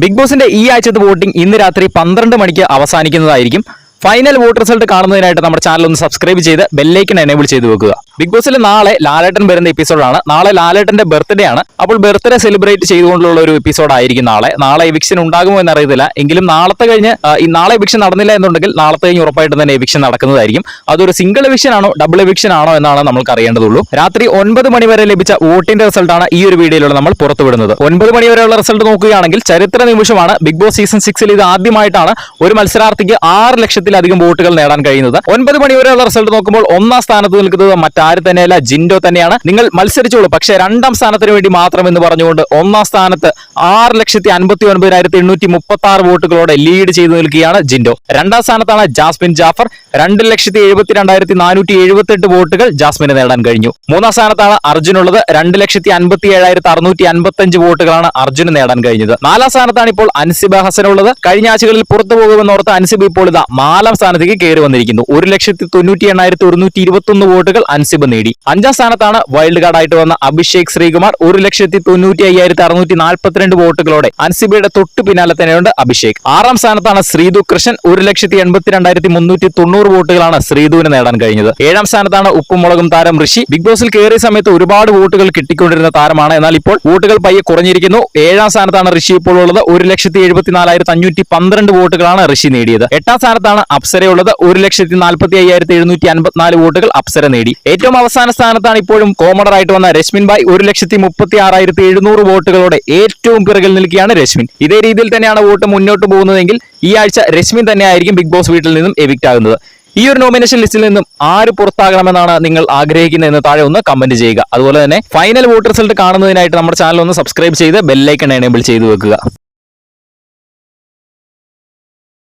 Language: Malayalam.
ബിഗ് ബോസിന്റെ ഈ ആഴ്ചത്തെ വോട്ടിംഗ് ഇന്ന് രാത്രി 12 മണിക്ക് അവസാനിക്കുന്നതായിരിക്കും. ഫൈനൽ വോട്ട് റിസൾട്ട് കാണുന്നതിനായിട്ട് നമ്മുടെ ചാനൽ ഒന്ന് സബ്സ്ക്രൈബ് ചെയ്ത് ബെല്ലൈക്കൺ എനേബിൾ ചെയ്ത് വെക്കുക. ബിഗ് ബോസിൽ നാളെ ലാലേട്ടൻ വരുന്ന എപ്പിസോഡാണ്. നാളെ ലാലേട്ടന്റെ ബർത്ത്ഡേ ആണ്. അപ്പോൾ ബർത്ത്ഡേ സെലിബ്രേറ്റ് ചെയ്തുകൊണ്ടുള്ള ഒരു എപ്പിസോഡ് ആയിരിക്കും നാളെ എവിക്ഷൻ ഉണ്ടാകുമോ എന്നറിയത്തില്ല. എങ്കിലും നാളെ എവിക്ഷൻ നടന്നില്ല എന്നുണ്ടെങ്കിൽ നാളത്തെ കഴിഞ്ഞ് ഉറപ്പായിട്ടും തന്നെ എവിക്ഷൻ നടക്കുന്നതായിരിക്കും. അതൊരു സിംഗിൾ എവിക്ഷൻ ആണോ ഡബിൾ എവിക്ഷൻ ആണോ എന്നാണ് നമുക്ക് അറിയേണ്ടതുള്ളൂ. രാത്രി 9 മണി വരെ ലഭിച്ച വോട്ടിന്റെ റിസൾട്ടാണ് ഈ ഒരു വീഡിയോയിലൂടെ നമ്മൾ പുറത്തുവിടുന്നത്. 9 മണി വരെയുള്ള റിസൾട്ട് നോക്കുകയാണെങ്കിൽ ചരിത്ര നിമിഷമാണ്. ബിഗ് ബോസ് സീസൺ 6 ഇത് ആദ്യമായിട്ടാണ് ഒരു മത്സരാർത്ഥിക്ക് 6 ലക്ഷത്തിലധികം വോട്ടുകൾ നേടാൻ കഴിയുന്നത്. 9 മണി വരെയുള്ള റിസൾട്ട് നോക്കുമ്പോൾ ഒന്നാം സ്ഥാനത്ത് നിൽക്കുന്നത് മറ്റാരും തന്നെയല്ല, ജിൻഡോ തന്നെയാണ്. നിങ്ങൾ മത്സരിച്ചോളൂ, പക്ഷേ 2ാം സ്ഥാനത്തിന് വേണ്ടി മാത്രം എന്ന് പറഞ്ഞുകൊണ്ട് ഒന്നാം സ്ഥാനത്ത് 6,59,836 വോട്ടുകളോടെ ലീഡ് ചെയ്തു നിൽക്കുകയാണ് ജിൻഡോ. 2ാം സ്ഥാനത്താണ് ജാസ്മിൻ ജാഫർ. 2,72,478 വോട്ടുകൾ ജാസ്മിന് നേടാൻ കഴിഞ്ഞു. 3ാം സ്ഥാനത്താണ് അർജുൻ ഉള്ളത്. 2,57,655 വോട്ടുകളാണ് അർജുന് നേടാൻ കഴിഞ്ഞത്. 4ാം സ്ഥാനത്താണ് ഇപ്പോൾ അൻസിബ ഹസൻ ഉള്ളത്. കഴിഞ്ഞ ആഴ്ചകളിൽ പുറത്തു പോകുമെന്നോർത്ത് അൻസിബ ഇപ്പോൾ ഇതാ 4ാം സ്ഥാനത്തേക്ക് കയറി വന്നിരിക്കുന്നു. 1,98,821 വോട്ടുകൾ അൻസിബ നേടി. 5ാം സ്ഥാനത്താണ് വൈൽഡ് കാർഡ് ആയിട്ട് വന്ന അഭിഷേക് ശ്രീകുമാർ. 1,95,642 വോട്ടുകളോടെ അൻസിബയുടെ തൊട്ടു പിന്നാലെ തന്നെയുണ്ട് അഭിഷേക്. 6ാം സ്ഥാനത്താണ് ശ്രീതു കൃഷ്ണൻ. 1,82,390 വോട്ടുകളാണ് ശ്രീതുവിന് നേടാൻ കഴിഞ്ഞത്. 7ാം സ്ഥാനത്താണ് ഉപ്പുമുളകും താരം ഋഷി. ബിഗ് ബോസിൽ കയറിയ സമയത്ത് ഒരുപാട് വോട്ടുകൾ കിട്ടിക്കൊണ്ടിരുന്ന താരമാണ്. എന്നാൽ ഇപ്പോൾ വോട്ടുകൾ പയ്യെ കുറഞ്ഞിരിക്കുന്നു. 7ാം സ്ഥാനത്താണ് ഋഷി ഇപ്പോൾ ഉള്ളത്. 1,74,512 വോട്ടുകളാണ് ഋഷി നേടിയത്. 8ാം സ്ഥാനത്താണ് അപ്സരയുള്ളത്. 1,45,754 വോട്ടുകൾ അപ്സര നേടി. ഏറ്റവും അവസാന സ്ഥാനത്താണ് ഇപ്പോഴും കോമഡർ ആയിട്ട് വന്ന രശ്മിൻ ബായ്. 1,36,700 വോട്ടുകളോടെ ഏറ്റവും പിറകിൽ നിൽക്കുകയാണ് രശ്മിൻ. ഇതേ രീതിയിൽ തന്നെയാണ് വോട്ട് മുന്നോട്ട് പോകുന്നതെങ്കിൽ ഈ ആഴ്ച രശ്മിൻ തന്നെയായിരിക്കും ബിഗ് ബോസ് വീട്ടിൽ നിന്നും എവിക്റ്റ് ആകുന്നത്. ഈ ഒരു നോമിനേഷൻ ലിസ്റ്റിൽ നിന്നും ആര് പുറത്താകണമെന്നാണ് നിങ്ങൾ ആഗ്രഹിക്കുന്നതെന്ന് താഴെ ഒന്ന് കമന്റ് ചെയ്യുക. അതുപോലെ തന്നെ ഫൈനൽ വോട്ട് റിസൾട്ട് കാണുന്നതിനായിട്ട് നമ്മുടെ ചാനൽ ഒന്ന് സബ്സ്ക്രൈബ് ചെയ്ത് ബെല്ലൈക്കൺ എനേബിൾ ചെയ്ത് വെക്കുക.